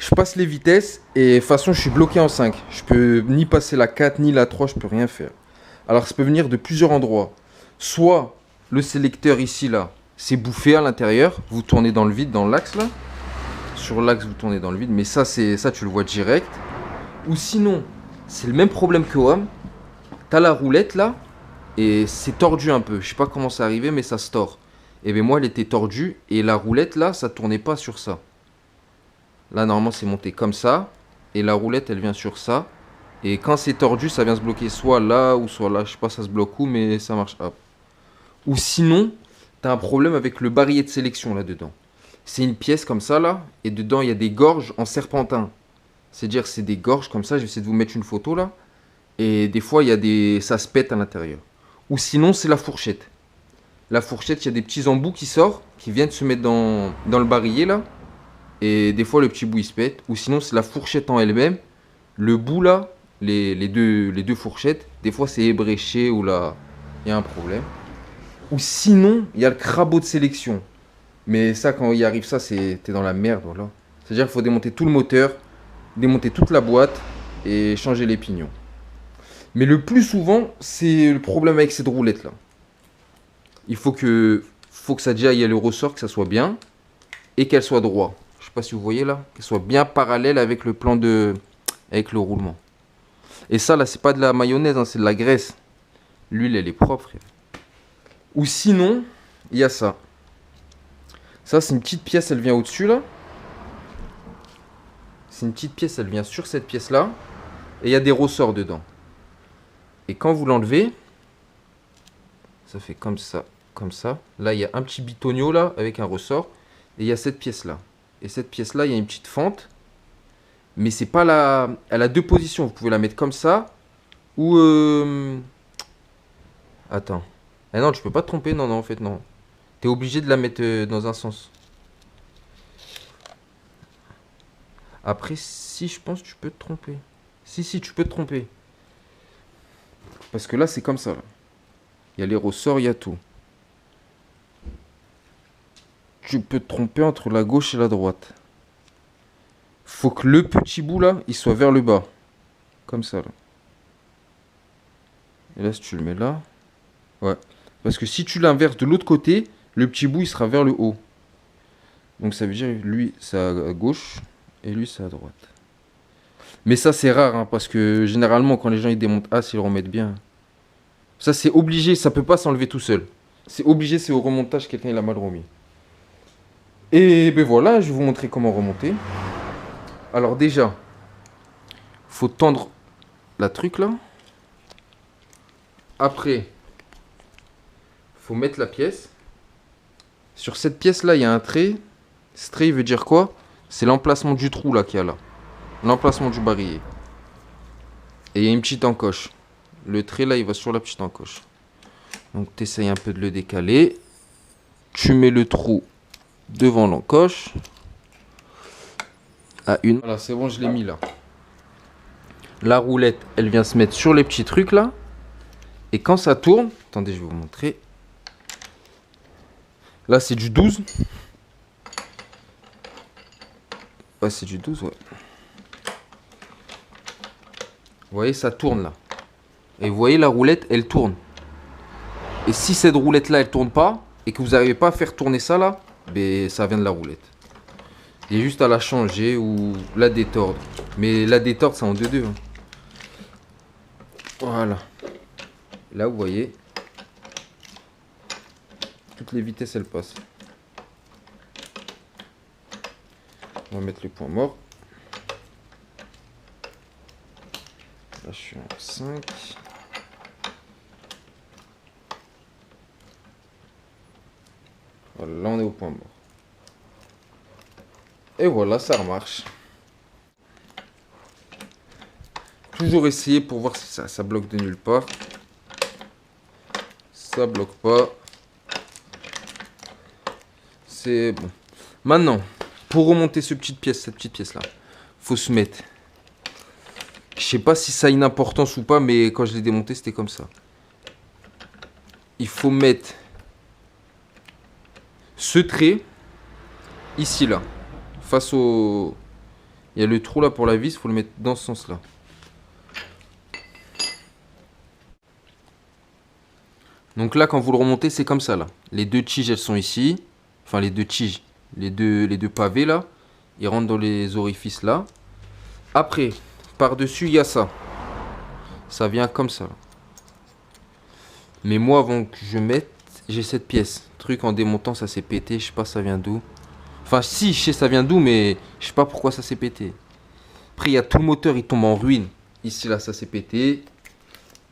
Je passe les vitesses et de toute façon je suis bloqué en 5. Je peux ni passer la 4 ni la 3, je peux rien faire. Alors ça peut venir de plusieurs endroits. Soit le sélecteur ici là, c'est bouffé à l'intérieur, vous tournez dans le vide, dans l'axe là. Sur l'axe vous tournez dans le vide, mais ça tu le vois direct. Ou sinon, c'est le même problème que WAM. T'as la roulette là et c'est tordu un peu. Je sais pas comment c'est arrivé mais ça se tord. Et bien moi elle était tordue et la roulette là ça tournait pas sur ça. Là, normalement, c'est monté comme ça. Et la roulette, elle vient sur ça. Et quand c'est tordu, ça vient se bloquer soit là ou soit là. Je sais pas, ça se bloque où, mais ça marche. Hop. Ou sinon, tu as un problème avec le barillet de sélection là-dedans. C'est une pièce comme ça, là. Et dedans, il y a des gorges en serpentin. C'est-à-dire, c'est des gorges comme ça. Je vais essayer de vous mettre une photo là. Et des fois, il y a des... ça se pète à l'intérieur. Ou sinon, c'est la fourchette. La fourchette, il y a des petits embouts qui sortent, qui viennent se mettre dans le barillet là. Et des fois, le petit bout il se pète. Ou sinon, c'est la fourchette en elle-même. Le bout là, les deux fourchettes, des fois c'est ébréché ou là, il y a un problème. Ou sinon, il y a le crabeau de sélection. Mais ça, quand il arrive ça, t'es dans la merde. Voilà. C'est-à-dire qu'il faut démonter tout le moteur, démonter toute la boîte et changer les pignons. Mais le plus souvent, c'est le problème avec cette roulette là. Il faut que ça déjà aille le ressort, que ça soit bien et qu'elle soit droite. Je sais pas si vous voyez là, qu'elle soit bien parallèle avec le plan avec le roulement. Et ça là, c'est pas de la mayonnaise, hein, c'est de la graisse. L'huile, elle est propre. Frère. Ou sinon, il y a ça. Ça, c'est une petite pièce, elle vient au-dessus là. C'est une petite pièce, elle vient sur cette pièce là. Et il y a des ressorts dedans. Et quand vous l'enlevez, ça fait comme ça, comme ça. Là, il y a un petit bitonio là avec un ressort. Et il y a cette pièce là. Et cette pièce là, il y a une petite fente. Mais c'est pas la... Elle a deux positions. Vous pouvez la mettre comme ça. Ou... Attends. Ah non, tu peux pas te tromper. Non, non, en fait, non. T'es obligé de la mettre dans un sens. Après, si je pense, tu peux te tromper. Si, tu peux te tromper. Parce que là, c'est comme ça. Là. Il y a les ressorts, il y a tout. Tu peux te tromper entre la gauche et la droite. Faut que le petit bout là, il soit vers le bas. Comme ça là. Et là, si tu le mets là. Ouais. Parce que si tu l'inverses de l'autre côté, le petit bout il sera vers le haut. Donc ça veut dire lui c'est à gauche et lui c'est à droite. Mais ça c'est rare hein, parce que généralement quand les gens ils démontent As ils le remettent bien. Ça c'est obligé, ça peut pas s'enlever tout seul. C'est obligé, c'est au remontage quelqu'un il a mal remis. Et ben voilà, je vais vous montrer comment remonter. Alors déjà, faut tendre la truc là. Après, faut mettre la pièce. Sur cette pièce là, il y a un trait. Ce trait, il veut dire quoi? C'est l'emplacement du trou là qu'il y a là. L'emplacement du barillet. Et il y a une petite encoche. Le trait là, il va sur la petite encoche. Donc tu essayes un peu de le décaler. Tu mets le trou devant l'encoche. À une. Voilà, c'est bon, je l'ai mis là. La roulette, elle vient se mettre sur les petits trucs là. Et quand ça tourne, attendez, je vais vous montrer. Là, c'est du 12. Ouais, c'est du 12, ouais. Vous voyez, ça tourne là. Et vous voyez, la roulette, elle tourne. Et si cette roulette là, elle tourne pas, et que vous n'arrivez pas à faire tourner ça là, ben ça vient de la roulette. Il y a juste à la changer ou la détordre. Mais la détordre, c'est en 2-2. Hein. Voilà. Là, vous voyez, toutes les vitesses, elles passent. On va mettre le point mort. Là, je suis en 5. Voilà, là, on est au point mort. Et voilà, ça remarche. Toujours essayer pour voir si ça bloque de nulle part. Ça bloque pas. C'est bon. Maintenant, pour remonter cette petite pièce là, faut se mettre. Je sais pas si ça a une importance ou pas, mais quand je l'ai démonté, c'était comme ça. Il faut mettre ce trait ici là, face au Il y a le trou là pour la vis, il faut le mettre dans ce sens-là. Donc là, quand vous le remontez, c'est comme ça là. Les deux tiges, elles sont ici. Enfin, les deux tiges, les deux pavés là. Ils rentrent dans les orifices là. Après, par-dessus, il y a ça. Ça vient comme ça. Là. Mais moi, avant que je mette, j'ai cette pièce. Truc en démontant, ça s'est pété. Je sais pas ça vient d'où. Enfin, si, je sais ça vient d'où, mais je sais pas pourquoi ça s'est pété. Après, il y a tout le moteur, il tombe en ruine. Ici, là, ça s'est pété.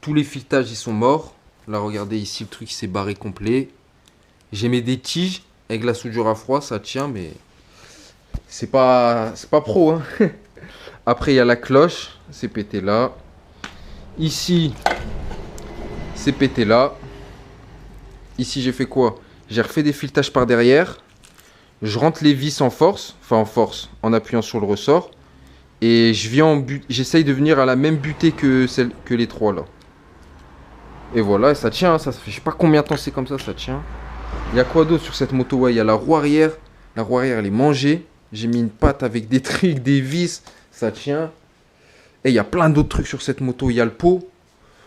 Tous les filetages, ils sont morts. Là, regardez, ici, le truc s'est barré complet. J'ai mis des tiges avec la soudure à froid, ça tient, mais c'est pas pro. Hein. Après, il y a la cloche, c'est pété là. Ici, c'est pété là. Ici, j'ai fait quoi? J'ai refait des filetages par derrière. Je rentre les vis en force, en appuyant sur le ressort. Et j'essaye de venir à la même butée que les trois là. Et voilà, ça tient, ça fait je sais pas combien de temps c'est comme ça tient. Il y a quoi d'autre sur cette moto? Ouais, il y a la roue arrière. La roue arrière, elle est mangée. J'ai mis une patte avec des trucs, des vis, ça tient. Et il y a plein d'autres trucs sur cette moto. Il y a le pot.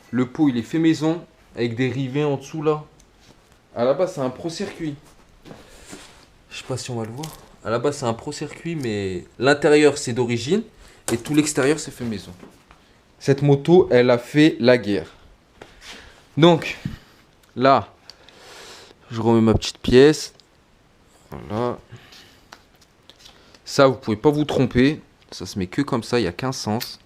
Le pot, il est fait maison, avec des rivets en dessous là. À la base, c'est un pro-circuit. Je sais pas si on va le voir. À la base, c'est un pro-circuit, mais l'intérieur, c'est d'origine. Et tout l'extérieur, c'est fait maison. Cette moto, elle a fait la guerre. Donc, là, je remets ma petite pièce. Voilà. Ça, vous pouvez pas vous tromper. Ça se met que comme ça, il n'y a qu'un sens.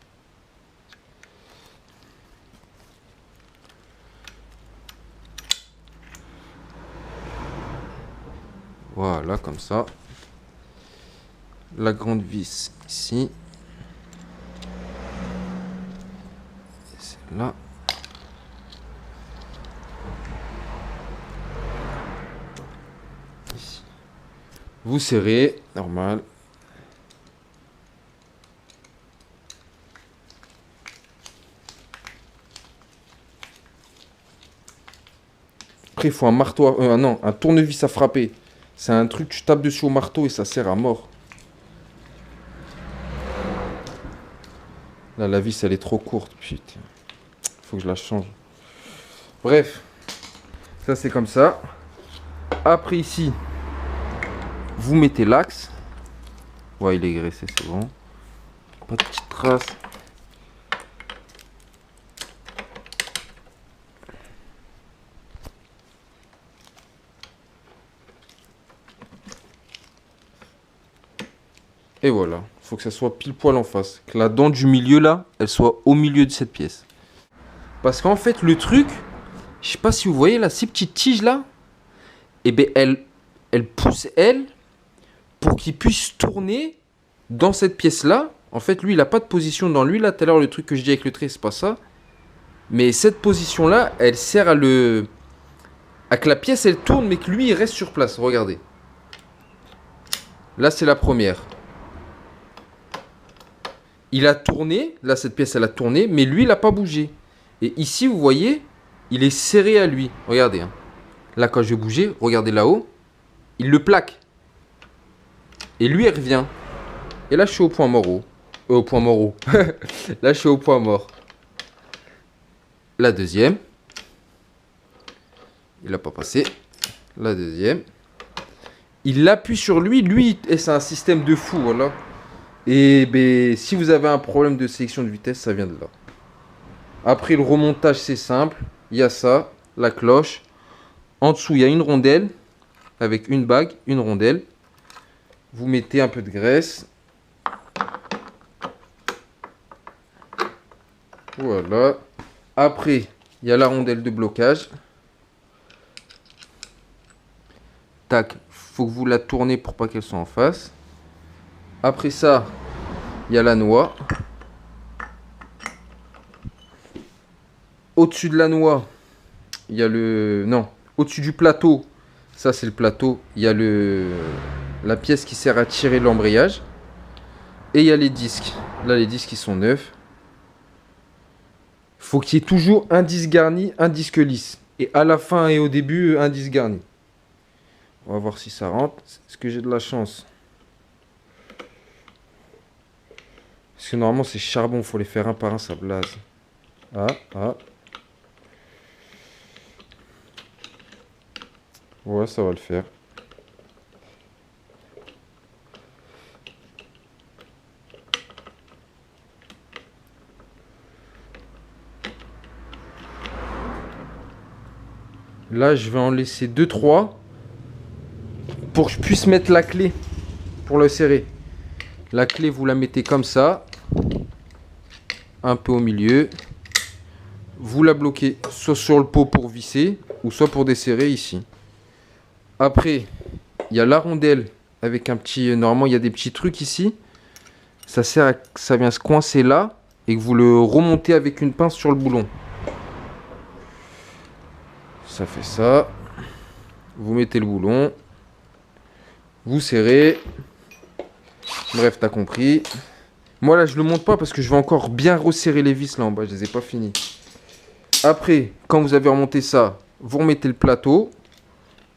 Voilà, comme ça. La grande vis ici. Celle-là. Ici. Vous serrez, normal. Après, il faut un marteau, non, un tournevis à frapper. C'est un truc, tu tapes dessus au marteau et ça sert à mort. Là, la vis, elle est trop courte. Putain. Faut que je la change. Bref. Ça, c'est comme ça. Après, ici, vous mettez l'axe. Ouais, il est graissé, c'est bon. Pas de petites traces. Et voilà. Faut que ça soit pile poil en face. Que la dent du milieu, là, elle soit au milieu de cette pièce. Parce qu'en fait, le truc, je sais pas si vous voyez là, ces petites tiges là, et ben elle pousse elle pour qu'il puisse tourner dans cette pièce là. En fait, lui, il a pas de position dans lui là. Tout à l'heure, le truc que je dis avec le trait, c'est pas ça. Mais cette position là, elle sert à que la pièce elle tourne, mais que lui il reste sur place. Regardez. Là, c'est la première. Il a tourné, là cette pièce elle a tourné, mais lui il n'a pas bougé. Et ici vous voyez, il est serré à lui. Regardez, hein. Là quand je vais bouger, regardez là-haut, il le plaque. Et lui il revient. Et là je suis au point mort. Au point mort. Là je suis au point mort. La deuxième. Il n'a pas passé. La deuxième. Il appuie sur lui, et c'est un système de fou, voilà. Et ben, si vous avez un problème de sélection de vitesse, ça vient de là. Après, le remontage, c'est simple. Il y a ça, la cloche. En dessous, il y a une rondelle avec une bague, une rondelle. Vous mettez un peu de graisse. Voilà. Après, il y a la rondelle de blocage. Tac, faut que vous la tournez pour pas qu'elle soit en face. Après ça, il y a la noix. Au-dessus de la noix, il y a le... Non, au-dessus du plateau, ça c'est le plateau, il y a la pièce qui sert à tirer l'embrayage. Et il y a les disques. Là, les disques, ils sont neufs. Faut qu'il y ait toujours un disque garni, un disque lisse. Et à la fin et au début, un disque garni. On va voir si ça rentre. Est-ce que j'ai de la chance? Parce que normalement, c'est charbon. Faut les faire un par un, ça blase. Ah, ah. Ouais, ça va le faire. Là, je vais en laisser 2-3 pour que je puisse mettre la clé pour le serrer. La clé, vous la mettez comme ça, un peu au milieu. Vous la bloquez soit sur le pot pour visser ou soit pour desserrer ici. Après, il y a la rondelle avec un petit... Normalement, il y a des petits trucs ici. Ça sert à... ça vient se coincer là et que vous le remontez avec une pince sur le boulon. Ça fait ça. Vous mettez le boulon. Vous serrez. Bref, t'as compris. Moi là, je le monte pas parce que je vais encore bien resserrer les vis là en bas. Je les ai pas finis. Après, quand vous avez remonté ça, vous remettez le plateau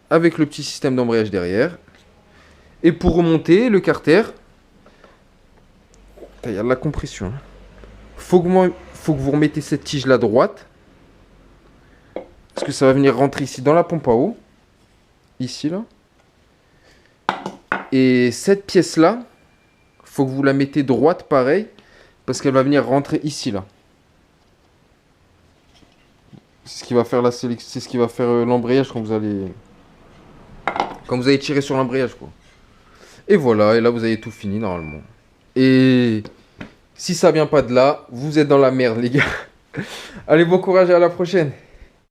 avec le petit système d'embrayage derrière. Et pour remonter le carter, il y a de la compression. Faut que vous remettez cette tige là droite. Parce que ça va venir rentrer ici dans la pompe à eau. Ici là. Et cette pièce là, faut que vous la mettez droite pareil. Parce qu'elle va venir rentrer ici là. C'est ce qui va faire la sélection. C'est ce qui va faire l'embrayage quand vous allez. Quand vous allez tirer sur l'embrayage quoi. Et voilà, et là vous avez tout fini normalement. Et si ça vient pas de là, vous êtes dans la merde les gars. Allez, bon courage et à la prochaine.